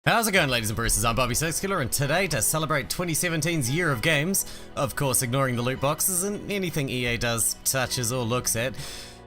How's it going, ladies and bruises? I'm Bobby Sixkilla, and today, to celebrate 2017's year of games, of course ignoring the loot boxes and anything EA does, touches or looks at,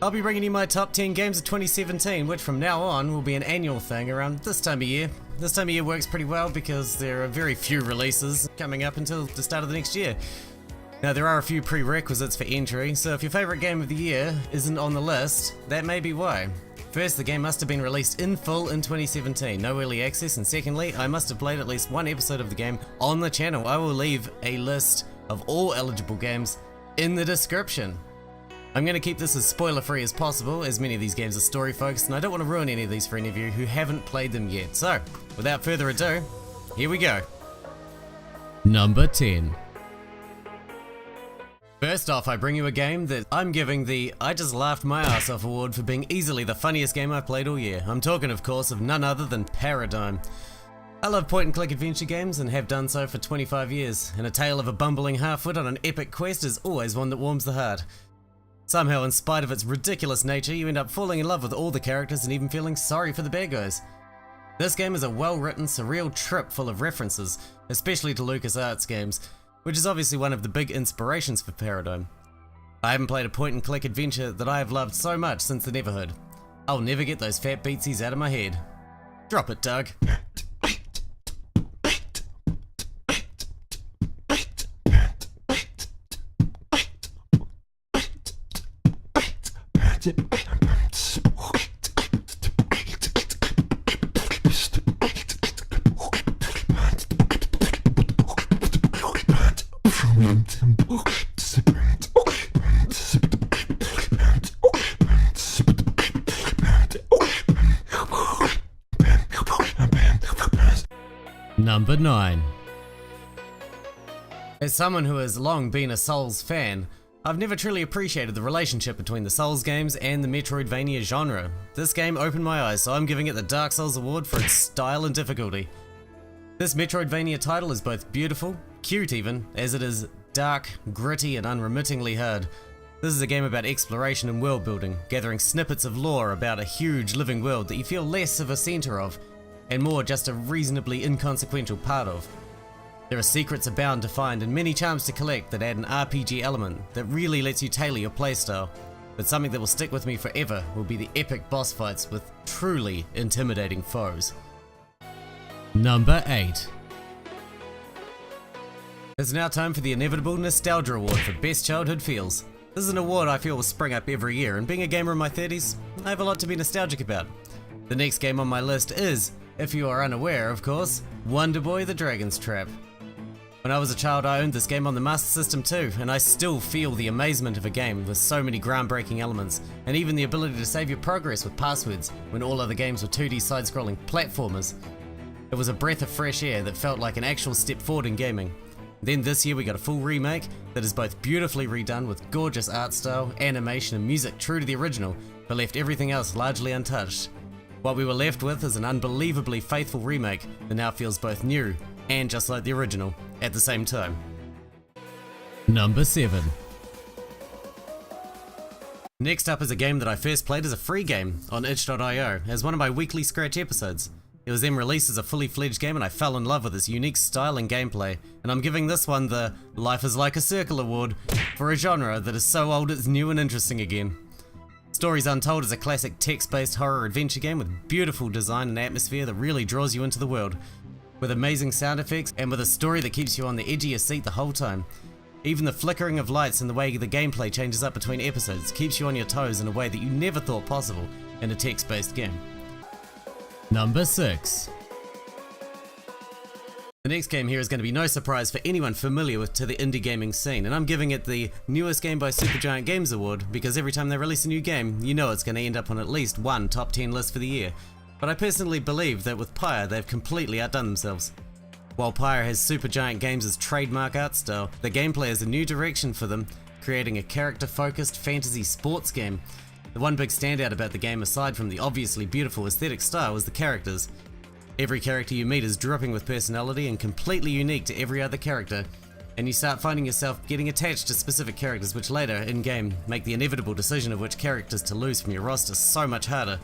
I'll be bringing you my top 10 games of 2017, which from now on will be an annual thing around this time of year. This time of year works pretty well because there are very few releases coming up until the start of the next year. Now, there are a few prerequisites for entry, so if your favourite game of the year isn't on the list, that may be why. First, the game must have been released in full in 2017, no early access, and secondly, I must have played at least one episode of the game on the channel. I will leave a list of all eligible games in the description. I'm going to keep this as spoiler free as possible, as many of these games are story focused, and I don't want to ruin any of these for any of you who haven't played them yet. So, without further ado, here we go. Number 10. First off, I bring you a game that I'm giving the I just laughed my ass off award for being easily the funniest game I've played all year. I'm talking, of course, of none other than Paradigm. I love point-and-click adventure games and have done so for 25 years, and a tale of a bumbling half-wit on an epic quest is always one that warms the heart. Somehow, in spite of its ridiculous nature, you end up falling in love with all the characters and even feeling sorry for the bad guys. This game is a well-written, surreal trip full of references, especially to LucasArts games, which is obviously one of the big inspirations for Paradigm. I haven't played a point-and-click adventure that I have loved so much since the Neverhood. I'll never get those fat beatsies out of my head. Drop it, Doug. Number 9. As someone who has long been a Souls fan, I've never truly appreciated the relationship between the Souls games and the Metroidvania genre. This game opened my eyes, so I'm giving it the Dark Souls award for its style and difficulty. This Metroidvania title is both beautiful, cute even, as it is dark, gritty and unremittingly hard. This is a game about exploration and world building, gathering snippets of lore about a huge living world that you feel less of a centre of, and more just a reasonably inconsequential part of. There are secrets abound to find and many charms to collect that add an RPG element that really lets you tailor your playstyle, but something that will stick with me forever will be the epic boss fights with truly intimidating foes. Number 8. It's now time for the inevitable Nostalgia Award for Best Childhood Feels. This is an award I feel will spring up every year, and being a gamer in my 30s, I have a lot to be nostalgic about. The next game on my list is, if you are unaware of course, Wonderboy the Dragon's Trap. When I was a child I owned this game on the Master System too, and I still feel the amazement of a game with so many groundbreaking elements, and even the ability to save your progress with passwords when all other games were 2D side-scrolling platformers. It was a breath of fresh air that felt like an actual step forward in gaming. Then this year we got a full remake that is both beautifully redone with gorgeous art style, animation and music true to the original, but left everything else largely untouched. What we were left with is an unbelievably faithful remake that now feels both new and just like the original at the same time. Number 7. Next up is a game that I first played as a free game on itch.io as one of my weekly scratch episodes. It was then released as a fully fledged game and I fell in love with its unique style and gameplay, and I'm giving this one the Life is Like a Circle award for a genre that is so old it's new and interesting again. Stories Untold is a classic text-based horror adventure game with beautiful design and atmosphere that really draws you into the world, with amazing sound effects and with a story that keeps you on the edge of your seat the whole time. Even the flickering of lights and the way the gameplay changes up between episodes keeps you on your toes in a way that you never thought possible in a text-based game. Number 6. The next game here is going to be no surprise for anyone familiar to the indie gaming scene, and I'm giving it the Newest Game by Supergiant Games award because every time they release a new game, you know it's going to end up on at least one top 10 list for the year. But I personally believe that with Pyre, they've completely outdone themselves. While Pyre has Supergiant Games' trademark art style, the gameplay is a new direction for them, creating a character-focused fantasy sports game. The one big standout about the game, aside from the obviously beautiful aesthetic style, is the characters. Every character you meet is dripping with personality and completely unique to every other character, and you start finding yourself getting attached to specific characters which later, in-game, make the inevitable decision of which characters to lose from your roster so much harder.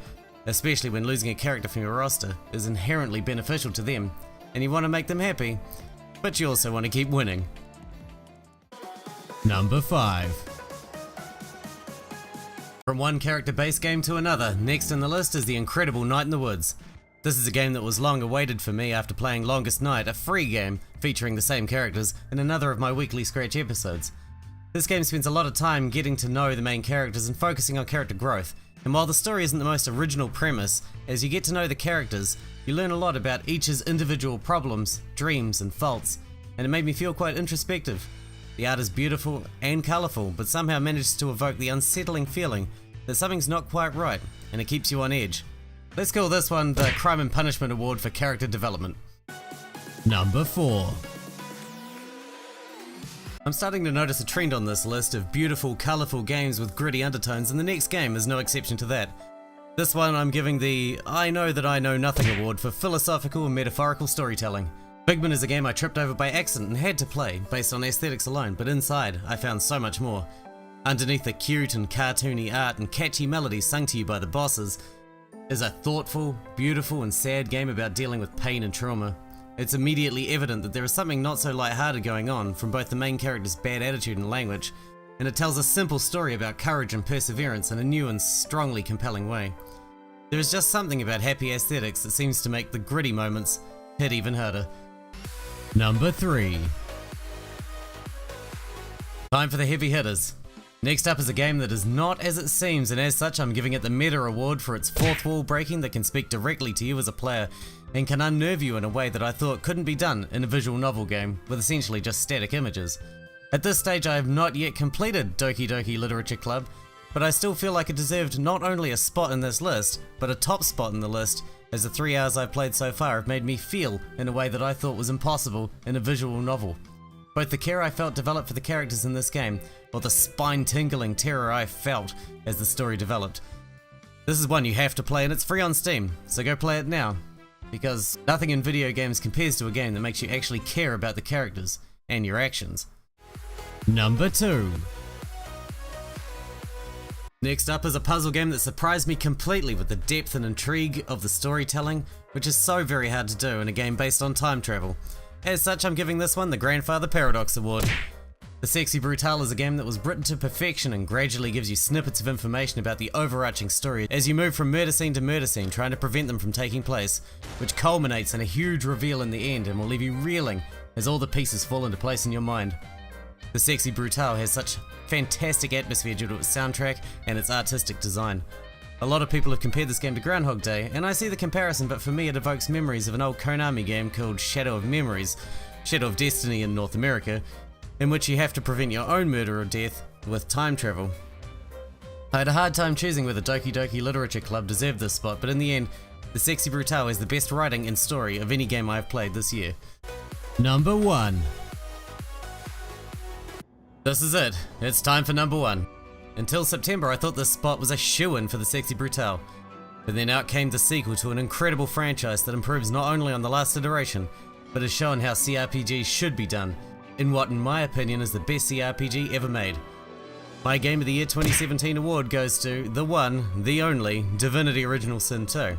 especially when losing a character from your roster is inherently beneficial to them, and you want to make them happy, but you also want to keep winning. Number 5. From one character-based game to another, next in the list is the incredible Night in the Woods. This is a game that was long awaited for me after playing Longest Night, a free game featuring the same characters in another of my weekly Scratch episodes. This game spends a lot of time getting to know the main characters and focusing on character growth, and while the story isn't the most original premise, as you get to know the characters, you learn a lot about each's individual problems, dreams and faults, and it made me feel quite introspective. The art is beautiful and colourful, but somehow manages to evoke the unsettling feeling that something's not quite right, and it keeps you on edge. Let's call this one the Crime and Punishment Award for Character Development. Number 4. I'm starting to notice a trend on this list of beautiful, colourful games with gritty undertones, and the next game is no exception to that. This one I'm giving the I Know That I Know Nothing award for philosophical and metaphorical storytelling. Figment is a game I tripped over by accident and had to play, based on aesthetics alone, but inside I found so much more. Underneath the cute and cartoony art and catchy melodies sung to you by the bosses, is a thoughtful, beautiful and sad game about dealing with pain and trauma. It's immediately evident that there is something not so lighthearted going on from both the main character's bad attitude and language, and it tells a simple story about courage and perseverance in a new and strongly compelling way. There is just something about happy aesthetics that seems to make the gritty moments hit even harder. Number 3. Time for the heavy hitters. Next up is a game that is not as it seems, and as such I'm giving it the Meta Award for its fourth wall breaking that can speak directly to you as a player and can unnerve you in a way that I thought couldn't be done in a visual novel game with essentially just static images. At this stage I have not yet completed Doki Literature Club, but I still feel like it deserved not only a spot in this list, but a top spot in the list, as the 3 hours I've played so far have made me feel in a way that I thought was impossible in a visual novel. Both the care I felt developed for the characters in this game, or the spine-tingling terror I felt as the story developed. This is one you have to play, and it's free on Steam, so go play it now, because nothing in video games compares to a game that makes you actually care about the characters and your actions. Number 2. Next up is a puzzle game that surprised me completely with the depth and intrigue of the storytelling, which is so very hard to do in a game based on time travel. As such, I'm giving this one the Grandfather Paradox Award. The Sexy Brutale is a game that was written to perfection and gradually gives you snippets of information about the overarching story as you move from murder scene to murder scene, trying to prevent them from taking place, which culminates in a huge reveal in the end and will leave you reeling as all the pieces fall into place in your mind. The Sexy Brutale has such fantastic atmosphere due to its soundtrack and its artistic design. A lot of people have compared this game to Groundhog Day, and I see the comparison, but for me it evokes memories of an old Konami game called Shadow of Memories, Shadow of Destiny in North America, in which you have to prevent your own murder or death with time travel. I had a hard time choosing whether Doki Literature Club deserved this spot, but in the end, the Sexy Brutale is the best writing and story of any game I have played this year. Number 1. This is it. It's time for number 1. Until September I thought this spot was a shoo-in for the Sexy Brutale, but then out came the sequel to an incredible franchise that improves not only on the last iteration, but has shown how CRPGs should be done, in what in my opinion is the best CRPG ever made. My Game of the Year 2017 award goes to the one, the only, Divinity Original Sin 2.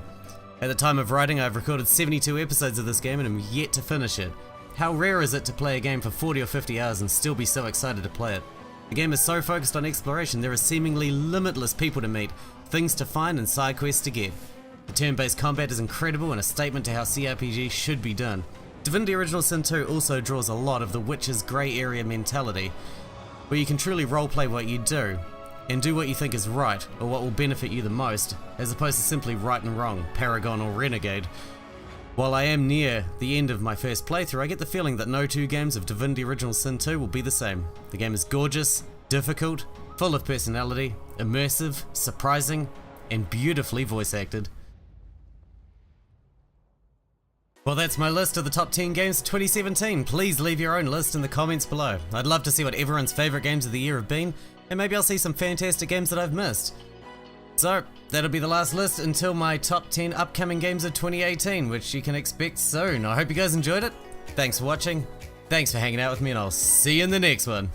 At the time of writing I've recorded 72 episodes of this game and am yet to finish it. How rare is it to play a game for 40 or 50 hours and still be so excited to play it? The game is so focused on exploration there are seemingly limitless people to meet, things to find and side quests to get. The turn-based combat is incredible and a statement to how CRPGs should be done. Divinity Original Sin 2 also draws a lot of the Witcher's grey area mentality, where you can truly roleplay what you do, and do what you think is right, or what will benefit you the most, as opposed to simply right and wrong, Paragon or Renegade. While I am near the end of my first playthrough, I get the feeling that no two games of Divinity Original Sin 2 will be the same. The game is gorgeous, difficult, full of personality, immersive, surprising, and beautifully voice acted. Well, that's my list of the top 10 games of 2017. Please leave your own list in the comments below. I'd love to see what everyone's favourite games of the year have been, and maybe I'll see some fantastic games that I've missed. So, that'll be the last list until my top 10 upcoming games of 2018, which you can expect soon. I hope you guys enjoyed it. Thanks for watching, thanks for hanging out with me, and I'll see you in the next one.